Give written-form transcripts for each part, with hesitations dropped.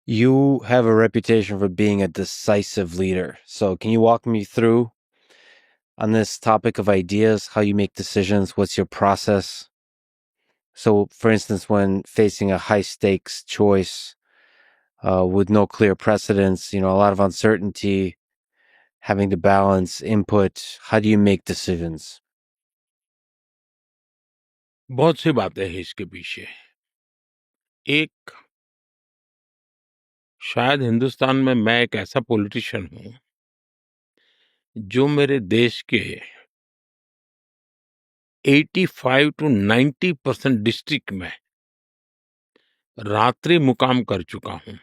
You have a reputation for being a decisive leader. So, can you walk me through on this topic of ideas, how you make decisions? What's your process? So, for instance, when facing a high stakes choice with no clear precedence, a lot of uncertainty, having to balance input, how do you make decisions? बहुत सी बातें हैं इसके पीछे। एक, शायद हिंदुस्तान में मैं एक ऐसा पॉलिटिशियन हूँ, जो मेरे देश के 85 टू 90% डिस्ट्रिक्ट में रात्रि मुकाम कर चुका हूँ।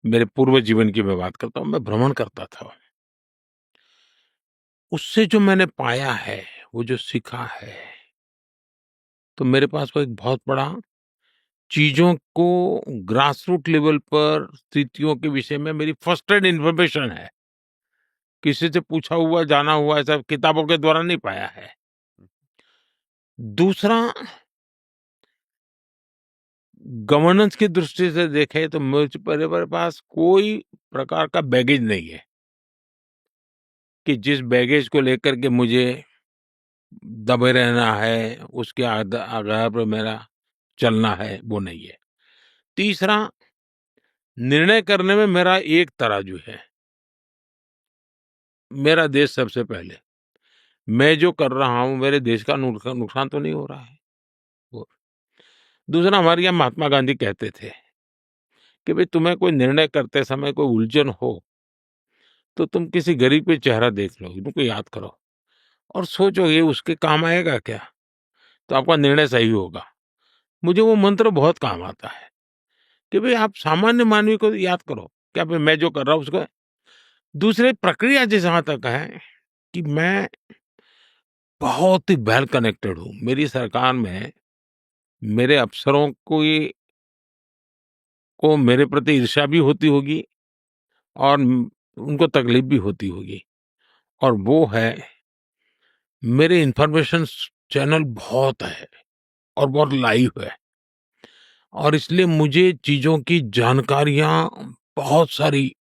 मेरे पूर्व जीवन की मैं बात करता हूँ, मैं भ्रमण करता था। उससे जो मैंने पाया है, वो जो सीखा है, तो मेरे पास वो एक बहुत बड़ा चीज़ों को ग्रास रूट लेवल पर स्थितियों के विषय में मेरी फर्स्ट हैंड इन्फॉर्मेशन है। किसी से पूछा हुआ, जाना हुआ ऐसा किताबों के द्वारा नहीं पाया है। दूसरा, गवर्नेंस की दृष्टि से देखें तो मेरे पास कोई प्रकार का बैगेज नहीं है कि जिस बैगेज को लेकर के मुझे दबे रहना है, उसके आधार पर मेरा चलना है, वो नहीं है। तीसरा, निर्णय करने में मेरा एक तराजू है। मेरा देश सबसे पहले। मैं जो कर रहा हूँ, मेरे देश का नुकसान तो नहीं हो रहा है। वो दूसरा, हमारे यहाँ महात्मा गांधी कहते थे कि भाई तुम्हें कोई निर्णय करते समय कोई उलझन हो, तो तुम किसी गरीब पे चेहरा देख लो, उनको याद करो और सोचो ये उसके काम आएगा क्या? तो आपका निर्णय सही होगा। मुझे वो मंत्र बहुत काम आता है कि भाई आप सामान्य मानवी को याद करो, क्या भाई मैं जो कर रहा हूँ उसको। दूसरे, प्रक्रिया जहाँ तक है कि मैं बहुत ही वेल कनेक्टेड हूँ। मेरी सरकार में मेरे अफ़सरों को मेरे प्रति ईर्ष्या भी होती होगी और उनको तकलीफ भी होती होगी, और वो है मेरे इन्फॉर्मेशन चैनल बहुत है और बहुत लाइव है, और इसलिए मुझे चीज़ों की जानकारियाँ बहुत सारी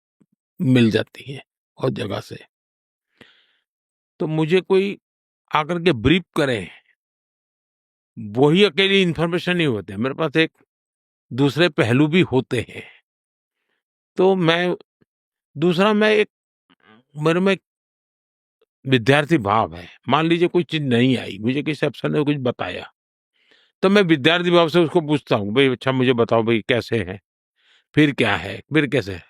मिल जाती हैं बहुत जगह से। तो मुझे कोई आकर के ब्रीफ करे, वही अकेली इन्फॉर्मेशन नहीं होते, मेरे पास एक दूसरे पहलू भी होते हैं। तो मैं दूसरा, मैं एक मेरे में एक विद्यार्थी भाव है। मान लीजिए कोई चीज़ नहीं आई, मुझे किसी अफ़सर ने कुछ बताया, तो मैं विद्यार्थी भाव से उसको पूछता हूँ, "भई अच्छा मुझे बताओ भई कैसे है? फिर क्या है? फिर कैसे है?"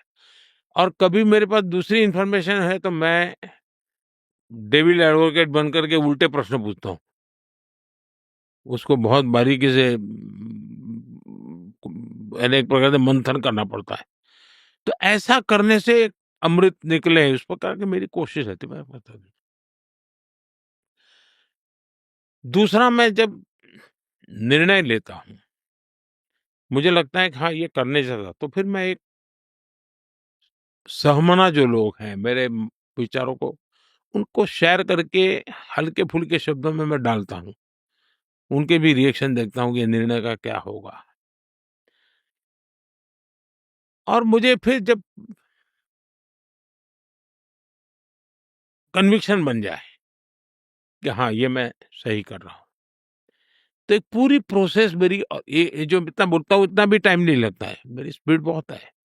और कभी मेरे पास दूसरी इन्फॉर्मेशन है तो मैं डेविल एडवोकेट बन कर के उल्टे प्रश्न पूछता हूँ। उसको बहुत बारीकी से यानी एक प्रकार से मंथन करना पड़ता है। तो ऐसा करने से अमृत निकले, इस प्रकार की मेरी कोशिश रहती है। मैं बता दूँ। दूसरा, मैं जब निर्णय लेता हूँ, मुझे लगता है कि हाँ, ये करने जैसा, तो फिर मैं एक सहमना जो लोग हैं, मेरे विचारों को उनको शेयर करके हल्के-फुल्के शब्दों में मैं डालता हूँ। उनके भी रिएक्शन देखता हूँ कि ये निर्णय का क्या होगा। और मुझे फिर जब कन्विक्शन बन जाए कि हाँ, ये मैं सही कर रहा हूँ, तो एक पूरी प्रोसेस मेरी ये जो इतना बोलता हूँ, इतना भी टाइम नहीं लगता है। मेरी स्पीड बहुत है।